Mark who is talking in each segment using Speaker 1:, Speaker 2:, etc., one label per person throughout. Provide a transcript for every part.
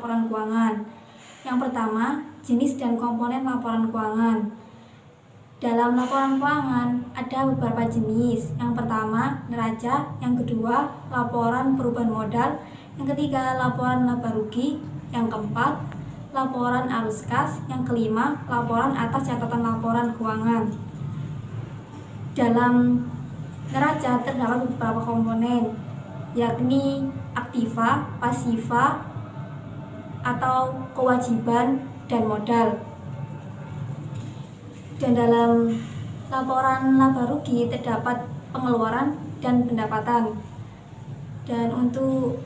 Speaker 1: laporan keuangan. Yang pertama, jenis dan komponen laporan keuangan. Dalam laporan keuangan ada beberapa jenis. Yang pertama, neraca. Yang kedua, laporan perubahan modal. Yang ketiga, laporan laba rugi. Yang keempat, laporan arus kas. Yang kelima, laporan atas catatan laporan keuangan. Dalam neraca terdapat beberapa komponen, yakni aktiva, pasiva, atau kewajiban dan modal. Dan dalam laporan laba rugi terdapat pengeluaran dan pendapatan. Dan untuk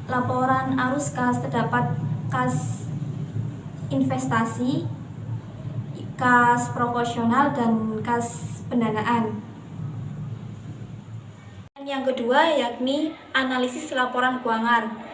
Speaker 1: laporan arus kas terdapat kas investasi, kas proporsional, dan kas pendanaan. Yang kedua yakni analisis laporan keuangan.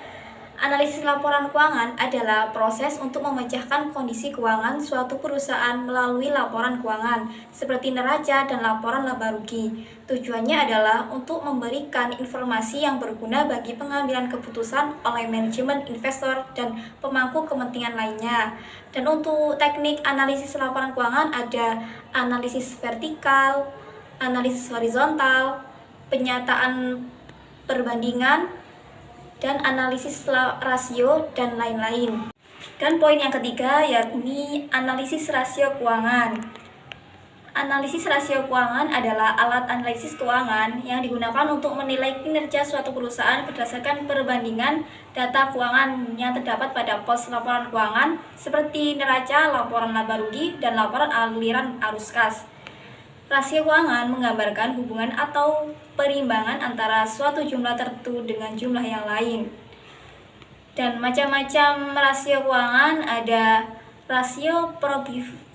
Speaker 1: Analisis laporan keuangan adalah proses untuk memecahkan kondisi keuangan suatu perusahaan melalui laporan keuangan, seperti neraca dan laporan laba rugi. Tujuannya adalah untuk memberikan informasi yang berguna bagi pengambilan keputusan oleh manajemen, investor, dan pemangku kepentingan lainnya. Dan untuk teknik analisis laporan keuangan ada analisis vertikal, analisis horizontal, penyataan perbandingan, dan analisis rasio, dan lain-lain. Dan poin yang ketiga yakni analisis rasio keuangan. Analisis rasio keuangan adalah alat analisis keuangan yang digunakan untuk menilai kinerja suatu perusahaan berdasarkan perbandingan data keuangan yang terdapat pada pos laporan keuangan seperti neraca, laporan laba rugi, dan laporan aliran arus kas. Rasio keuangan menggambarkan hubungan atau perimbangan antara suatu jumlah tertentu dengan jumlah yang lain. Dan macam-macam rasio keuangan ada rasio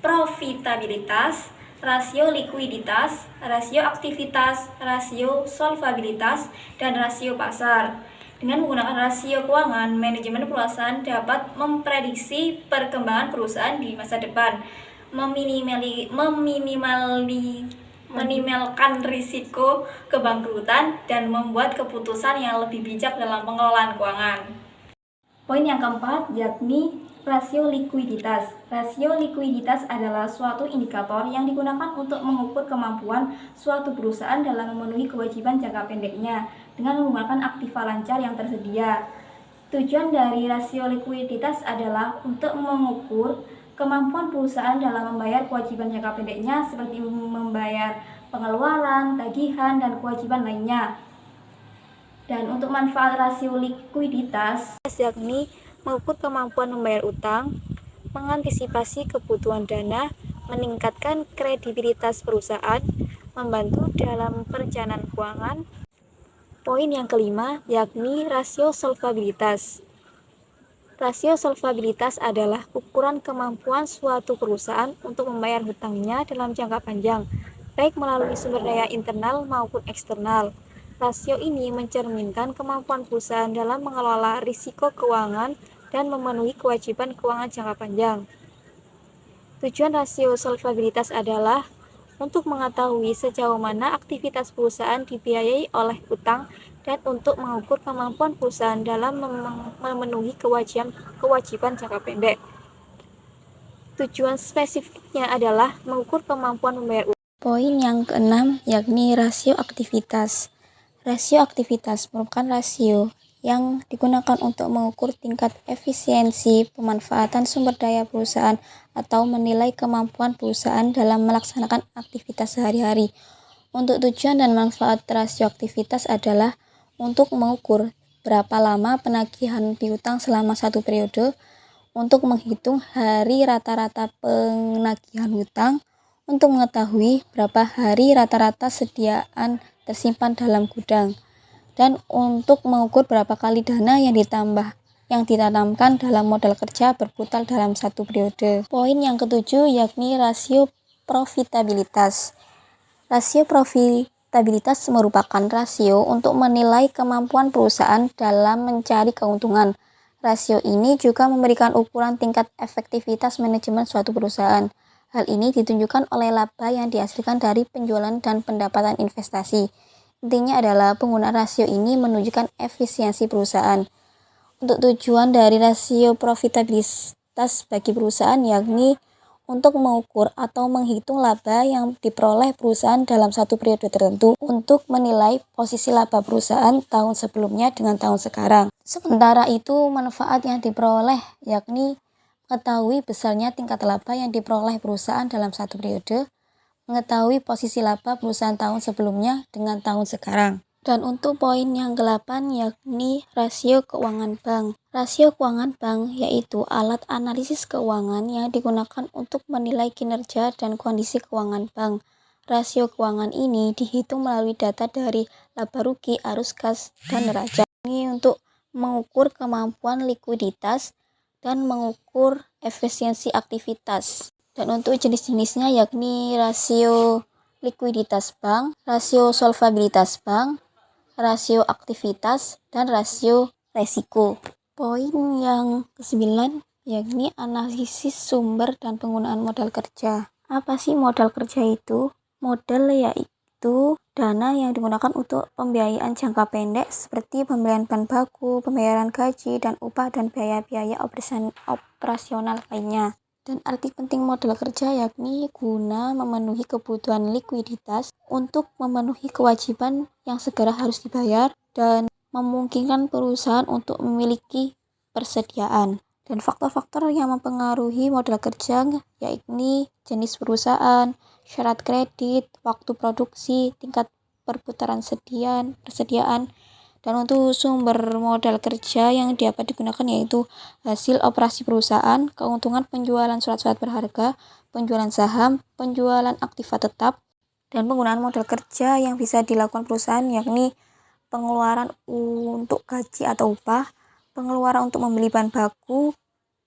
Speaker 1: profitabilitas, rasio likuiditas, rasio aktivitas, rasio solvabilitas, dan rasio pasar. Dengan menggunakan rasio keuangan, manajemen perusahaan dapat memprediksi perkembangan perusahaan di masa depan, meminimalkan risiko kebangkrutan, dan membuat keputusan yang lebih bijak dalam pengelolaan keuangan. Poin yang keempat yakni rasio likuiditas. Rasio likuiditas adalah suatu indikator yang digunakan untuk mengukur kemampuan suatu perusahaan dalam memenuhi kewajiban jangka pendeknya dengan menggunakan aktiva lancar yang tersedia. Tujuan dari rasio likuiditas adalah untuk mengukur kemampuan perusahaan dalam membayar kewajiban jangka pendeknya seperti membayar pengeluaran, tagihan, dan kewajiban lainnya. Dan untuk manfaat rasio likuiditas yakni mengukur kemampuan membayar utang, mengantisipasi kebutuhan dana, meningkatkan kredibilitas perusahaan, membantu dalam perencanaan keuangan. Poin yang kelima yakni rasio solvabilitas. Rasio solvabilitas adalah ukuran kemampuan suatu perusahaan untuk membayar hutangnya dalam jangka panjang, baik melalui sumber daya internal maupun eksternal. Rasio ini mencerminkan kemampuan perusahaan dalam mengelola risiko keuangan dan memenuhi kewajiban keuangan jangka panjang. Tujuan rasio solvabilitas adalah untuk mengetahui sejauh mana aktivitas perusahaan dibiayai oleh utang dan untuk mengukur kemampuan perusahaan dalam memenuhi kewajiban jangka pendek. Tujuan spesifiknya adalah mengukur kemampuan membayar utang. Poin yang keenam yakni rasio aktivitas. Rasio aktivitas merupakan rasio yang digunakan untuk mengukur tingkat efisiensi pemanfaatan sumber daya perusahaan atau menilai kemampuan perusahaan dalam melaksanakan aktivitas sehari-hari. Untuk tujuan dan manfaat rasio aktivitas adalah untuk mengukur berapa lama penagihan piutang selama satu periode, untuk menghitung hari rata-rata penagihan hutang, untuk mengetahui berapa hari rata-rata sediaan tersimpan dalam gudang, dan untuk mengukur berapa kali dana yang ditanamkan dalam modal kerja berputar dalam satu periode. Poin yang ketujuh yakni rasio profitabilitas. Rasio profitabilitas merupakan rasio untuk menilai kemampuan perusahaan dalam mencari keuntungan. Rasio ini juga memberikan ukuran tingkat efektivitas manajemen suatu perusahaan. Hal ini ditunjukkan oleh laba yang dihasilkan dari penjualan dan pendapatan investasi. Intinya adalah penggunaan rasio ini menunjukkan efisiensi perusahaan.
Speaker 2: Untuk tujuan dari rasio profitabilitas bagi perusahaan yakni untuk mengukur atau menghitung laba yang diperoleh perusahaan dalam satu periode tertentu untuk menilai posisi laba perusahaan tahun sebelumnya dengan tahun sekarang. Sementara itu, manfaat yang diperoleh yakni mengetahui besarnya tingkat laba yang diperoleh perusahaan dalam satu periode, mengetahui posisi laba perusahaan tahun sebelumnya dengan tahun sekarang. Dan untuk poin yang ke-8 yakni rasio keuangan bank. Rasio keuangan bank yaitu alat analisis keuangan yang digunakan untuk menilai kinerja dan kondisi keuangan bank. Rasio keuangan ini dihitung melalui data dari laba rugi, arus kas, dan neraca. Ini untuk mengukur kemampuan likuiditas dan mengukur efisiensi aktivitas. Dan untuk jenis-jenisnya yakni rasio likuiditas bank, rasio solvabilitas bank, rasio aktivitas, dan rasio resiko. Poin yang ke-9 yakni analisis sumber dan penggunaan modal kerja. Apa sih modal kerja itu? Modal yaitu dana yang digunakan untuk pembiayaan jangka pendek seperti pembelian bahan baku, pembayaran gaji, dan upah dan biaya-biaya operasional lainnya. Dan arti penting modal kerja yakni guna memenuhi kebutuhan likuiditas untuk memenuhi kewajiban yang segera harus dibayar dan memungkinkan perusahaan untuk memiliki persediaan. Dan faktor-faktor yang mempengaruhi modal kerja yakni jenis perusahaan, syarat kredit, waktu produksi, tingkat perputaran persediaan. Dan untuk sumber modal kerja yang dapat digunakan yaitu hasil operasi perusahaan, keuntungan penjualan surat-surat berharga, penjualan saham, penjualan aktiva tetap, dan penggunaan modal kerja yang bisa dilakukan perusahaan yakni pengeluaran untuk gaji atau upah, pengeluaran untuk membeli bahan baku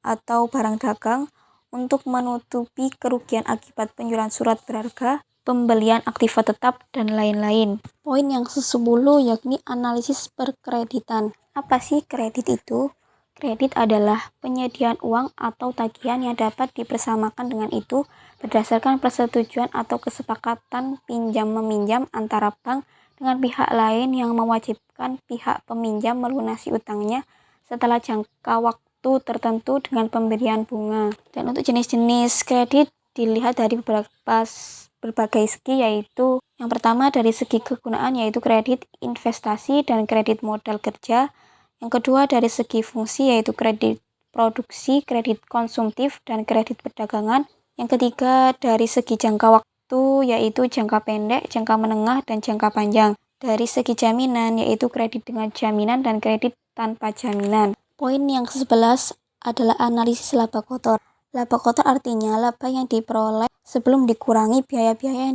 Speaker 2: atau barang dagang, untuk menutupi kerugian akibat penjualan surat berharga, pembelian aktiva tetap, dan lain-lain. Poin yang ke-10 yakni analisis perkreditan. Apa sih kredit itu? Kredit adalah penyediaan uang atau tagihan yang dapat dipersamakan dengan itu berdasarkan persetujuan atau kesepakatan pinjam-meminjam antara bank dengan pihak lain yang mewajibkan pihak peminjam melunasi utangnya setelah jangka waktu tertentu dengan pemberian bunga. Dan untuk jenis-jenis kredit dilihat dari berbagai segi, yaitu yang pertama dari segi kegunaan yaitu kredit investasi dan kredit modal kerja. Yang kedua dari segi fungsi yaitu kredit produksi, kredit konsumtif, dan kredit perdagangan. Yang ketiga dari segi jangka waktu yaitu jangka pendek, jangka menengah, dan jangka panjang. Dari segi jaminan yaitu kredit dengan jaminan dan kredit tanpa jaminan. Poin yang ke-11 adalah analisis laba kotor. Laba kotor artinya laba yang diperoleh sebelum dikurangi biaya-biaya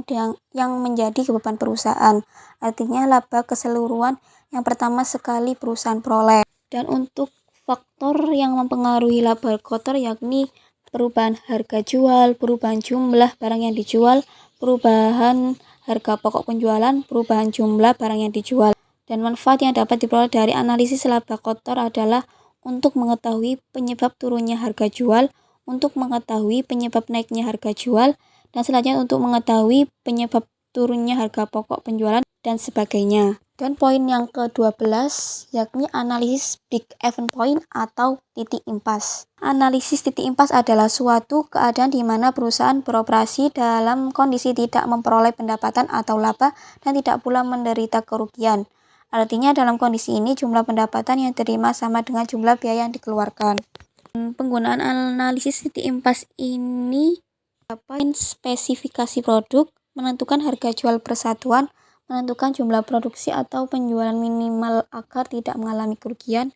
Speaker 2: yang menjadi beban perusahaan. Artinya laba keseluruhan yang pertama sekali perusahaan peroleh. Dan untuk faktor yang mempengaruhi laba kotor yakni perubahan harga jual, perubahan jumlah barang yang dijual, perubahan harga pokok penjualan, perubahan jumlah barang yang dijual. Dan manfaat yang dapat diperoleh dari analisis laba kotor adalah untuk mengetahui penyebab turunnya harga jual, untuk mengetahui penyebab naiknya harga jual, dan selanjutnya untuk mengetahui penyebab turunnya harga pokok penjualan, dan sebagainya. Dan poin yang ke-12 yakni analisis big event point atau titik impas. Analisis titik impas adalah suatu keadaan di mana perusahaan beroperasi dalam kondisi tidak memperoleh pendapatan atau laba dan tidak pula menderita kerugian. Artinya dalam kondisi ini jumlah pendapatan yang diterima sama dengan jumlah biaya yang dikeluarkan. Penggunaan analisis titik impas ini dapat spesifikasi produk, menentukan harga jual persatuan, menentukan jumlah produksi atau penjualan minimal agar tidak mengalami kerugian,